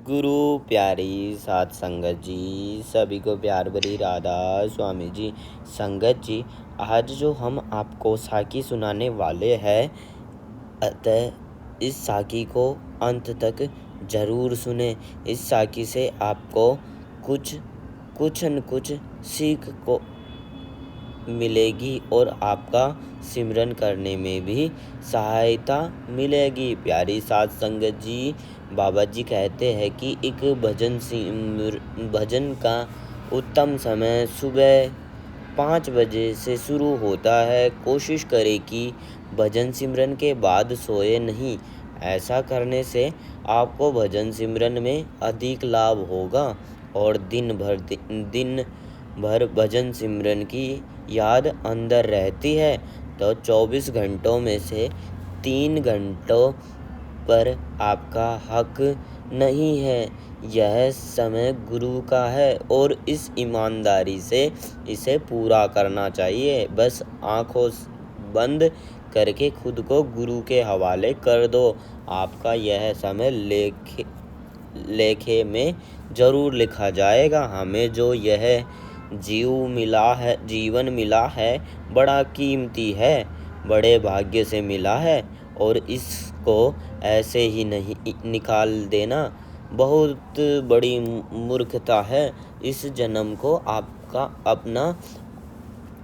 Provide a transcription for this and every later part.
गुरु प्यारी सात संगत जी, सभी को प्यार भरी राधा स्वामी जी। संगत जी, आज जो हम आपको साखी सुनाने वाले हैं, अतः इस साखी को अंत तक जरूर सुने। इस साखी से आपको कुछ न कुछ सीख को मिलेगी और आपका सिमरन करने में भी सहायता मिलेगी। प्यारी साध संगत जी, बाबा जी कहते हैं कि एक भजन का उत्तम समय सुबह 5 बजे से शुरू होता है। कोशिश करें कि भजन सिमरन के बाद सोए नहीं। ऐसा करने से आपको भजन सिमरन में अधिक लाभ होगा और दिन भर भजन सिमरन की याद अंदर रहती है। तो 24 घंटों में से 3 घंटों पर आपका हक नहीं है। यह समय गुरु का है और इस ईमानदारी से इसे पूरा करना चाहिए। बस आंखों बंद करके खुद को गुरु के हवाले कर दो। आपका यह समय लेखे में जरूर लिखा जाएगा। हमें जो यह जीवन मिला है बड़ा कीमती है, बड़े भाग्य से मिला है और इसको ऐसे ही नहीं निकाल देना बहुत बड़ी मूर्खता है। इस जन्म को आपका अपना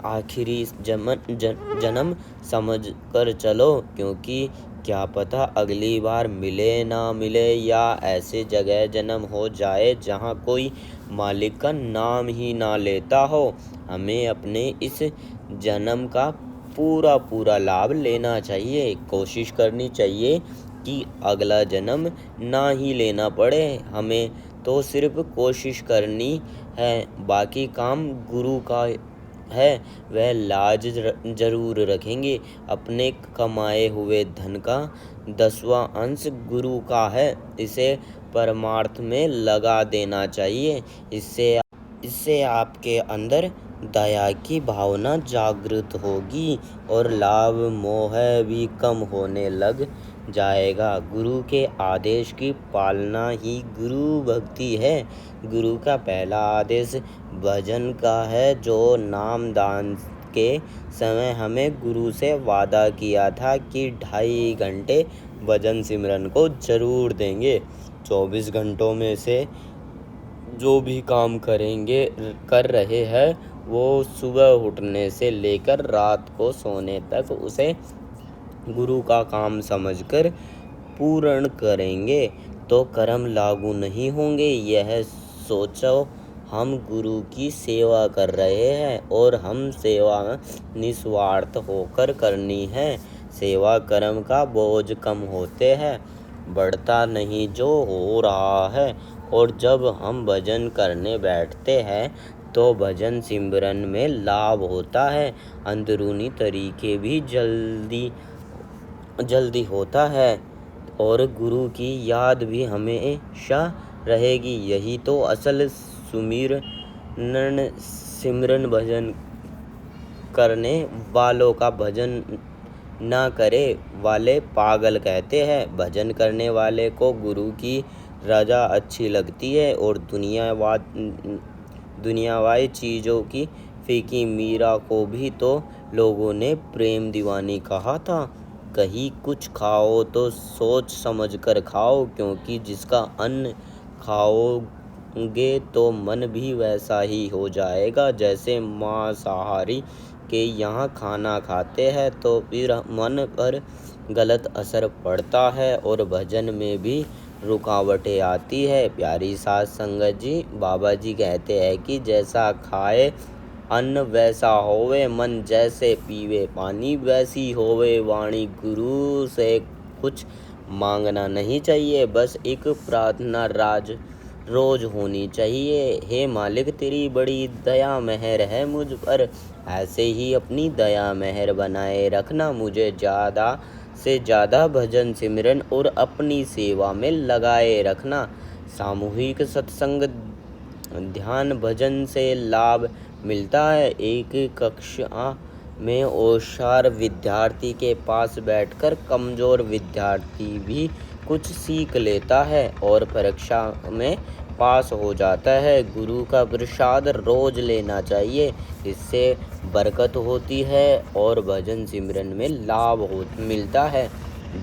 आखिरी जन्म समझ कर चलो, क्योंकि क्या पता अगली बार मिले ना मिले या ऐसे जगह जन्म हो जाए जहाँ कोई मालिक का नाम ही ना लेता हो। हमें अपने इस जन्म का पूरा लाभ लेना चाहिए। कोशिश करनी चाहिए कि अगला जन्म ना ही लेना पड़े। हमें तो सिर्फ कोशिश करनी है, बाकी काम गुरु का है, वह लाज जरूर रखेंगे। अपने कमाए हुए धन का 10वां अंश गुरु का है, इसे परमार्थ में लगा देना चाहिए। इससे आपके अंदर दया की भावना जागृत होगी और लाभ मोह भी कम होने लग जाएगा। गुरु के आदेश की पालना ही गुरु भक्ति है। गुरु का पहला आदेश भजन का है, जो नामदान के समय हमें गुरु से वादा किया था कि 2.5 घंटे भजन सिमरन को जरूर देंगे। 24 घंटों में से जो भी काम कर रहे हैं वो सुबह उठने से लेकर रात को सोने तक उसे गुरु का काम समझकर पूर्ण करेंगे तो कर्म लागू नहीं होंगे। यह सोचो हम गुरु की सेवा कर रहे हैं और हम सेवा निस्वार्थ होकर करनी है। सेवा कर्म का बोझ कम होते हैं, बढ़ता नहीं जो हो रहा है। और जब हम भजन करने बैठते हैं तो भजन सिमरन में लाभ होता है, अंदरूनी तरीके भी जल्दी होता है और गुरु की याद भी हमेशा रहेगी। यही तो असल सिमरन भजन करने वालों का भजन ना करे वाले पागल कहते हैं। भजन करने वाले को गुरु की रजा अच्छी लगती है और दुनियावाई चीज़ों की फीकी। मीरा को भी तो लोगों ने प्रेम दीवानी कहा था। कहीं कुछ खाओ तो सोच समझ कर खाओ, क्योंकि जिसका अन्न खाओगे तो मन भी वैसा ही हो जाएगा जैसे मांसाहारी के यहाँ खाना खाते हैं, तो फिर मन पर गलत असर पड़ता है और भजन में भी रुकावटें आती है। प्यारी साध संगत जी, बाबा जी कहते हैं कि जैसा खाए अन्न वैसा होवे मन, जैसे पीवे पानी वैसी होवे वाणी। गुरु से कुछ मांगना नहीं चाहिए, बस एक प्रार्थना रोज होनी चाहिए। हे मालिक, तेरी बड़ी दया मेहर है मुझ पर, ऐसे ही अपनी दया मेहर बनाए रखना। मुझे ज़्यादा से ज़्यादा भजन सिमरन और अपनी सेवा में लगाए रखना। सामूहिक सत्संग ध्यान भजन से लाभ मिलता है। एक कक्षा में होशियार विद्यार्थी के पास बैठकर कमजोर विद्यार्थी भी कुछ सीख लेता है और परीक्षा में पास हो जाता है। गुरु का प्रसाद रोज लेना चाहिए, इससे बरकत होती है और भजन सिमरन में लाभ मिलता है।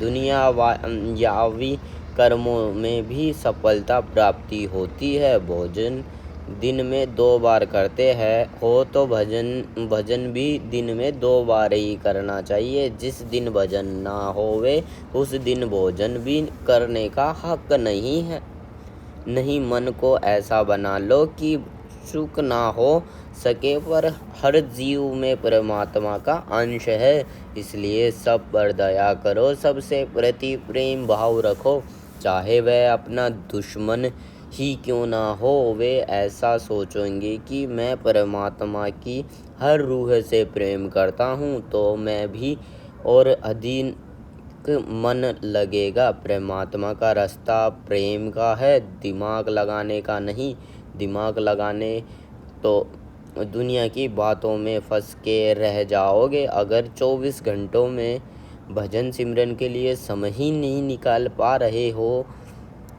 दुनियावी कर्मों में भी सफलता प्राप्ति होती है। भोजन दिन में 2 बार करते हैं हो तो भजन भी दिन में 2 बार ही करना चाहिए। जिस दिन भजन ना होवे उस दिन भोजन भी करने का हक नहीं है। नहीं, मन को ऐसा बना लो कि सुख ना हो सके, पर हर जीव में परमात्मा का अंश है, इसलिए सब पर दया करो, सबसे प्रति प्रेम भाव रखो, चाहे वह अपना दुश्मन ही क्यों ना हो। वे ऐसा सोचेंगे कि मैं परमात्मा की हर रूह से प्रेम करता हूँ तो मैं भी और अधिक मन लगेगा। परमात्मा का रास्ता प्रेम का है, दिमाग लगाने का नहीं। दिमाग लगाने तो दुनिया की बातों में फंस के रह जाओगे। अगर 24 घंटों में भजन सिमरन के लिए समय ही नहीं निकाल पा रहे हो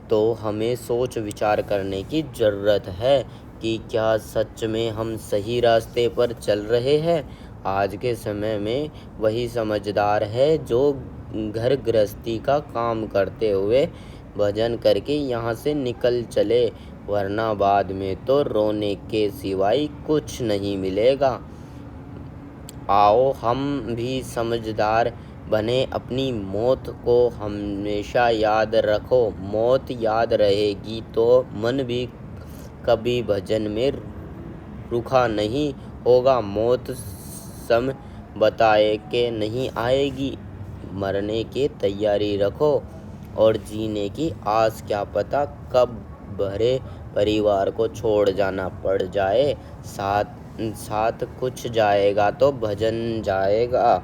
तो हमें सोच विचार करने की ज़रूरत है कि क्या सच में हम सही रास्ते पर चल रहे हैं। आज के समय में वही समझदार है जो घर गृहस्थी का काम करते हुए भजन करके यहाँ से निकल चले, वरना बाद में तो रोने के सिवाय कुछ नहीं मिलेगा। आओ हम भी समझदार बने, अपनी मौत को हमेशा याद रखो। मौत याद रहेगी तो मन भी कभी भजन में रुका नहीं होगा। मौत सम बताए के नहीं आएगी। मरने की तैयारी रखो और जीने की आस क्या पता कब भरे परिवार को छोड़ जाना पड़ जाए। साथ कुछ जाएगा तो भजन जाएगा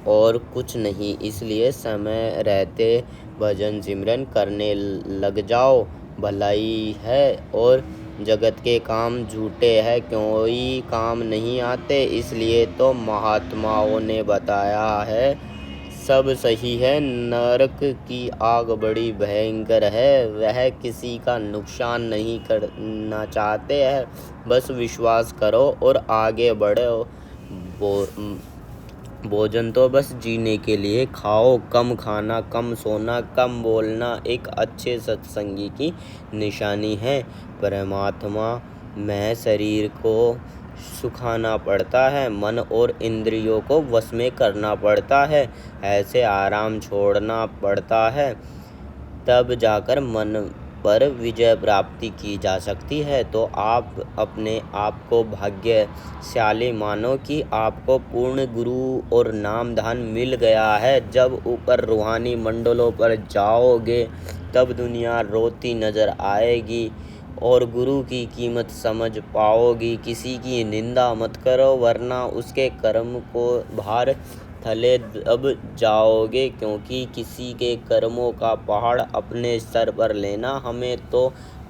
और कुछ नहीं, इसलिए समय रहते भजन सिमरन करने लग जाओ। भलाई है और जगत के काम झूठे हैं, कोई काम नहीं आते, इसलिए तो महात्माओं ने बताया है सब सही है। नरक की आग बड़ी भयंकर है, वह किसी का नुकसान नहीं करना चाहते हैं, बस विश्वास करो और आगे बढ़ो। भोजन तो बस जीने के लिए खाओ, कम खाना, कम सोना, कम बोलना एक अच्छे सत्संगी की निशानी है। परमात्मा में शरीर को सुखाना पड़ता है, मन और इंद्रियों को वश में करना पड़ता है, ऐसे आराम छोड़ना पड़ता है, तब जाकर मन पर विजय प्राप्ति की जा सकती है। तो आप अपने आप को भाग्यशाली मानो कि आपको पूर्ण गुरु और नाम दान मिल गया है। जब ऊपर रूहानी मंडलों पर जाओगे तब दुनिया रोती नजर आएगी और गुरु की कीमत समझ पाओगी। किसी की निंदा मत करो, वरना उसके कर्म को भार थले दब जाओगे, क्योंकि किसी के कर्मों का पहाड़ अपने सर पर लेना हमें तो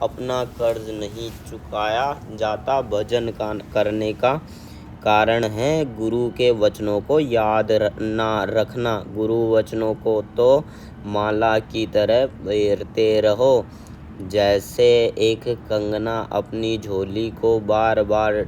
अपना कर्ज नहीं चुकाया जाता। भजन करने का कारण है गुरु के वचनों को याद ना रखना। गुरु वचनों को तो माला की तरह फेरते रहो, जैसे एक कंगना अपनी झोली को बार बार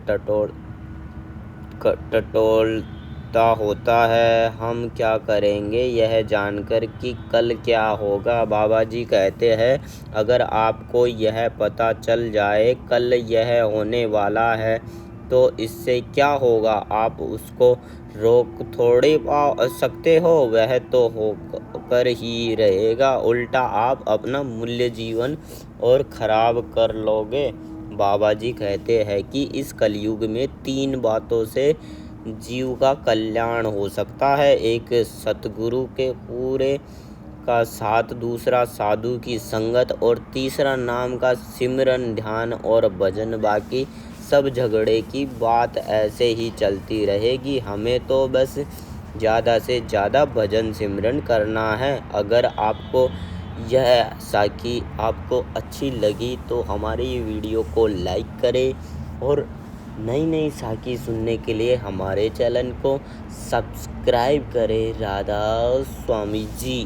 टटोलता होता है। हम क्या करेंगे यह जानकर कि कल क्या होगा। बाबा जी कहते हैं अगर आपको यह पता चल जाए कल यह होने वाला है तो इससे क्या होगा, आप उसको रोक थोड़े पा सकते हो, वह तो होकर ही रहेगा। उल्टा आप अपना मूल्य जीवन और खराब कर लोगे। बाबा जी कहते हैं कि इस कलयुग में 3 बातों से जीव का कल्याण हो सकता है। एक सतगुरु के पूरे का साथ, दूसरा साधु की संगत और तीसरा नाम का सिमरन ध्यान और भजन। बाकी सब झगड़े की बात ऐसे ही चलती रहेगी। हमें तो बस ज़्यादा से ज़्यादा भजन सिमरन करना है। अगर आपको यह साखी आपको अच्छी लगी तो हमारी वीडियो को लाइक करें और नई नई साखी सुनने के लिए हमारे चैनल को सब्सक्राइब करें। राधा स्वामी जी।